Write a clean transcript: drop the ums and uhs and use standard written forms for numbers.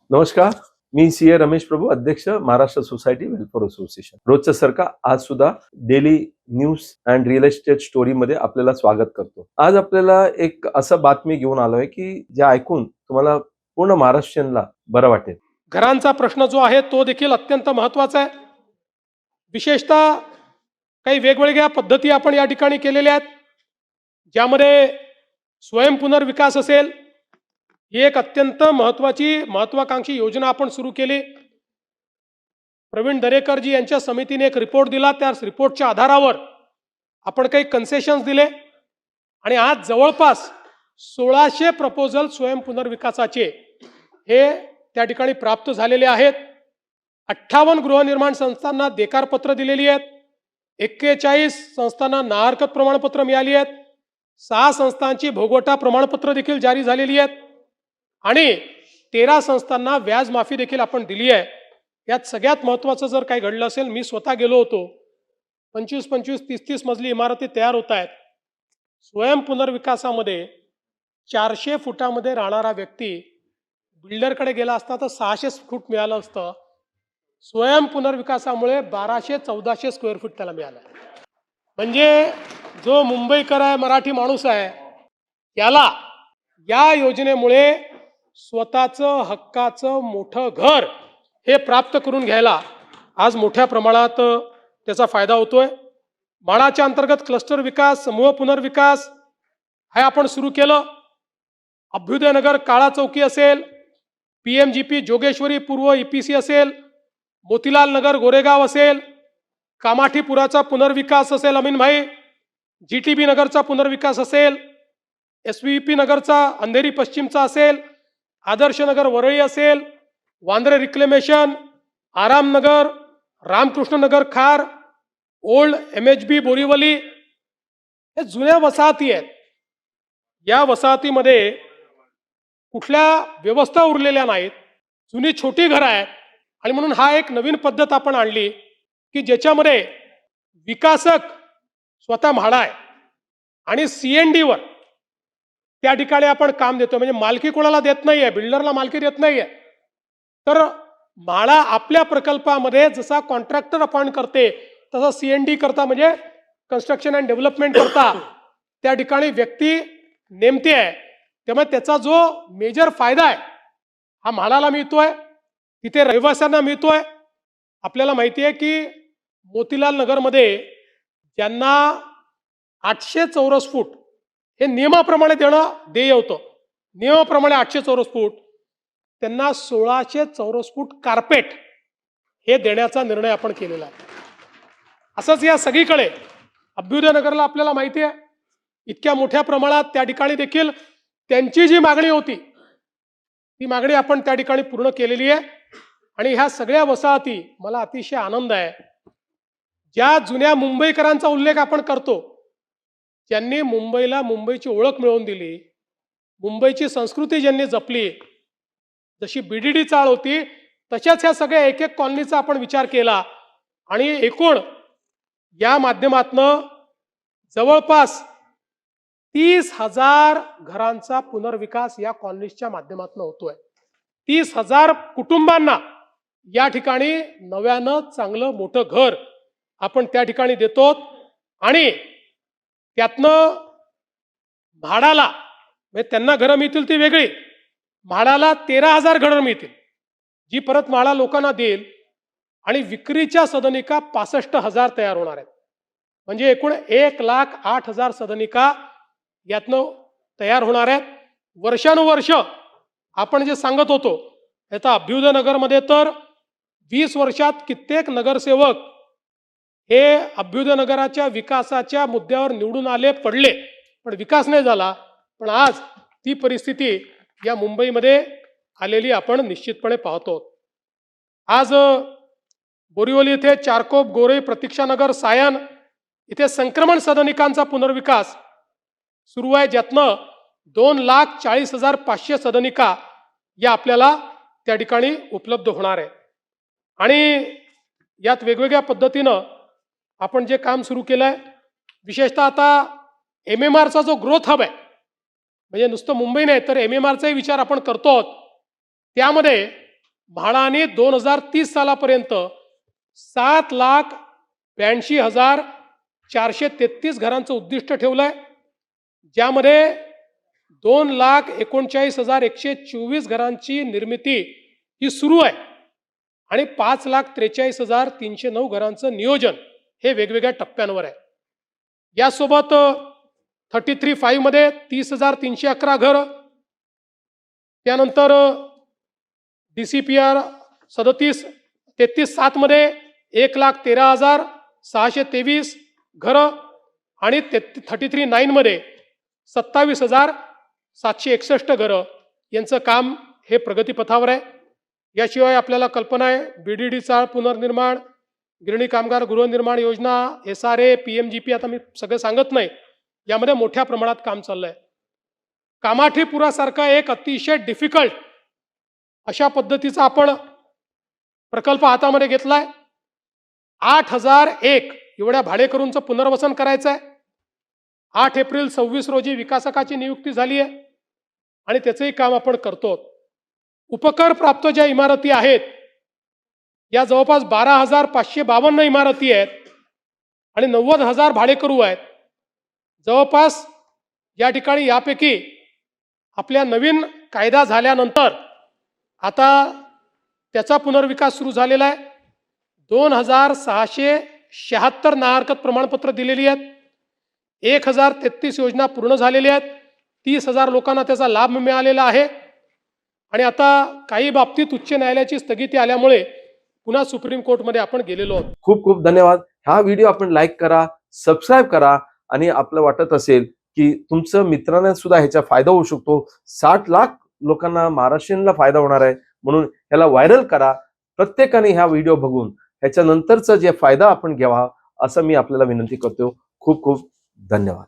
नमस्कार, मी सी ए रमेश प्रभू, अध्यक्ष Maharashtra society welfare association. रोजचं सारखा आज सुद्धा daily news and real estate story मध्ये आपल्याला स्वागत करतो. आज आपल्याला एक असं बातमी घेऊन आलोय की जे ऐकून तुम्हाला पूर्ण महाराष्ट्रीयनला बरं वाटेल. घरांचा प्रश्न जो आहे तो देखील अत्यंत महत्त्वाचा आहे. विशेषतः काही वेगवेगळ्या पद्धती आपण या ठिकाणी केलेल्या आहेत, ज्यामध्ये स्वयंपुनर्विकास असेल, ही एक अत्यंत महत्त्वाकांक्षी योजना आपण सुरू केली. प्रवीण दरेकरजी यांच्या समितीने एक रिपोर्ट दिला, त्या रिपोर्टच्या आधारावर आपण काही कन्सेशन्स दिले आणि आज जवळपास 1600 प्रपोजल स्वयंपुनर्विकासाचे हे त्या ठिकाणी प्राप्त झालेले आहेत. 58 गृहनिर्माण संस्थांना देकार पत्र दिलेली आहेत, 41 संस्थांना नाहरकत प्रमाणपत्र मिळाली आहेत, 6 संस्थांची भोगवटा प्रमाणपत्र देखील जारी झालेली आहेत आणि 13 संस्थांना व्याज माफी देखील आपण दिली आहे. यात सगळ्यात महत्त्वाचं जर काही घडलं असेल, मी स्वतः गेलो होतो. 25-25, 30-30 मजली इमारती तयार होत आहेत. स्वयंपुनर्विकासामध्ये 400 फुटामध्ये राहणारा व्यक्ती बिल्डरकडे गेला असता तर 600 फूट मिळालं असतं. स्वयंपुनर्विकासामुळे 1200-1400 स्क्वेअर फूट त्याला मिळालं. म्हणजे जो मुंबईकर आहे, मराठी माणूस आहे, त्याला या योजनेमुळे स्वतःचं हक्काचं मोठं घर हे प्राप्त करून घ्यायला आज मोठ्या प्रमाणात त्याचा फायदा होतोय. म्हाडाच्या अंतर्गत क्लस्टर विकास, समूह पुनर्विकास हे आपण सुरू केलं. अभ्युदयनगर काळा चौकी असेल, PMGP जोगेश्वरी पूर्व EPC असेल, मोतीलाल नगर गोरेगाव असेल, कामाठीपुराचा पुनर्विकास असेल, अमीनभाई GTB नगरचा पुनर्विकास असेल, SVP नगरचा अंधेरी पश्चिमचा असेल, आदर्श नगर वरळी असेल, वांद्रे रिक्लेमेशन, आरामनगर, रामकृष्ण नगर खार, ओल्ड MHB बोरीवली, हे जुन्या वसाहती आहेत. या वसाहतीमध्ये कुठल्या व्यवस्था उरलेल्या नाहीत, जुनी छोटी घरं आहेत आणि म्हणून हा एक नवीन पद्धत आपण आणली की ज्याच्यामध्ये विकासक स्वतः म्हाडा आहे आणि CND वर त्या ठिकाणी आपण काम देतो. म्हणजे मालकी कोणाला देत नाहीये, बिल्डरला मालकी देत नाहीये. तर म्हाडा आपल्या प्रकल्पामध्ये जसा कॉन्ट्रॅक्टर अपॉइंट करते तसा CND करता, म्हणजे कन्स्ट्रक्शन अँड डेव्हलपमेंट करता त्या ठिकाणी व्यक्ती नेमते आहे. त्यामुळे त्याचा जो मेजर फायदा आहे हा म्हाडाला मिळतोय, तिथे रहिवाशांना मिळतोय. आपल्याला माहिती आहे की मोतीलाल नगरमध्ये ज्यांना 800 चौरस फूट हे नियमाप्रमाणे देणं देय होतं, नियमाप्रमाणे 800 चौरस फूट, त्यांना 1600 चौरस फूट कार्पेट हे देण्याचा निर्णय आपण केलेला आहे. असंच या सगळीकडे अभ्युदयनगरला आपल्याला माहिती आहे इतक्या मोठ्या प्रमाणात त्या ठिकाणी देखील त्यांची जी मागणी होती ती मागणी आपण त्या ठिकाणी पूर्ण केलेली आहे. आणि ह्या सगळ्या वसाहती, मला अतिशय आनंद आहे, ज्या जुन्या मुंबईकरांचा उल्लेख आपण करतो, ज्यांनी मुंबईला मुंबईची ओळख मिळवून दिली, मुंबईची संस्कृती ज्यांनी जपली, जशी BDD चाळ होती तशाच ह्या सगळ्या एक एक कॉलनीचा आपण विचार केला आणि एकूण या माध्यमातनं जवळपास 30,000 घरांचा पुनर्विकास या कॉलनीच्या माध्यमातून होतोय. 30,000 कुटुंबांना या ठिकाणी नव्यानं चांगलं मोठं घर आपण त्या ठिकाणी देतो आणि त्यातनं म्हाडाला, म्हणजे त्यांना घरं मिळतील ती वेगळी, म्हाडाला 13,000 घरं मिळतील जी परत म्हाडा लोकांना देईल आणि विक्रीच्या सदनिका 65,000 तयार होणार आहेत. म्हणजे एकूण 1,08,000 सदनिका यातनं तयार होणार आहेत. वर्षानुवर्ष आपण जे सांगत होतो, आता अभ्युदयनगरमध्ये तर 20 वर्षात कित्येक नगरसेवक हे अभ्युदयनगराच्या विकासाच्या मुद्द्यावर निवडून आले, पडले, पण विकास नाही झाला. पण आज ती परिस्थिती या मुंबईमध्ये आलेली आपण निश्चितपणे पाहतो. आज बोरीवली इथे चारकोप, गोरे, प्रतीक्षानगर, सायन इथे संक्रमण सदनिकांचा पुनर्विकास सुरू आहे, ज्यातनं 2,40,500 सदनिका या आपल्याला त्या ठिकाणी उपलब्ध होणार आहे. आणि यात वेगवेगळ्या पद्धतीनं आपण जे काम सुरू केलं आहे, विशेषतः आता MMRचा जो ग्रोथ हब आहे, म्हणजे नुसतं मुंबई नाही तर MMRचाही विचार आपण करतो. त्यामध्ये म्हाडाने 2030 सालापर्यंत 7,82,433 घरांचं उद्दिष्ट ठेवलंय, ज्यामध्ये 2,39,124 घरांची निर्मिती ही सुरू आहे आणि 5,43,309 घरांचं नियोजन हे वेगवेगळ्या टप्प्यांवर आहे. यासोबत 33-5 मध्ये 30,311 घरं, त्यानंतर DCPR 33-7 मध्ये 1,13,623 घरं आणि 33-9 मध्ये 27,761 घरं यांचं काम हे प्रगतीपथावर आहे. याशिवाय आपल्याला कल्पना आहे BDD चाळ पुनर्निर्माण, गिरणी कामगार गृहनिर्माण योजना, SRA, PMGP, आता मी सगळं सांगत नाही, यामध्ये मोठ्या प्रमाणात काम चाललंय. कामाठीपुरासारखा एक अतिशय डिफिकल्ट अशा पद्धतीचा आपण प्रकल्प हातामध्ये घेतलाय. 8,001 एवढ्या भाडेकरूंचं पुनर्वसन करायचं आहे. 8 एप्रिल 26 रोजी विकासकाची नियुक्ती झाली आहे आणि त्याचंही काम आपण करतो. उपकर प्राप्त ज्या इमारती आहेत या जवळपास 12,552 इमारती आहेत आणि 90,000 भाडेकरू आहेत. जवळपास या ठिकाणी यापैकी आपल्या नवीन कायदा झाल्यानंतर आता त्याचा पुनर्विकास सुरू झालेला आहे. 2,676 नाहरकत प्रमाणपत्र दिलेली आहेत. 1,033 योजना पूर्ण झालेल्या आहेत. 30,000 लोकांना त्याचा लाभ मिळालेला आहे आणि आता काही बाबतीत उच्च न्यायालयाची स्थगिती आल्यामुळे पुन्हा सुप्रीम कोर्टमध्ये आपण गेलेलो आहोत. खूप खूप धन्यवाद. हा व्हिडिओ आपण लाईक करा, सबस्क्राईब करा आणि आपलं वाटत असेल की तुमचं मित्रांना सुद्धा ह्याचा फायदा होऊ शकतो, 60 लाख लोकांना, महाराष्ट्रीयनला फायदा होणार आहे, म्हणून ह्याला व्हायरल करा. प्रत्येकाने ह्या व्हिडिओ बघून ह्याच्यानंतरचा जे फायदा आपण घ्यावा असं मी आपल्याला विनंती करतो. खूप खूप धन्यवाद.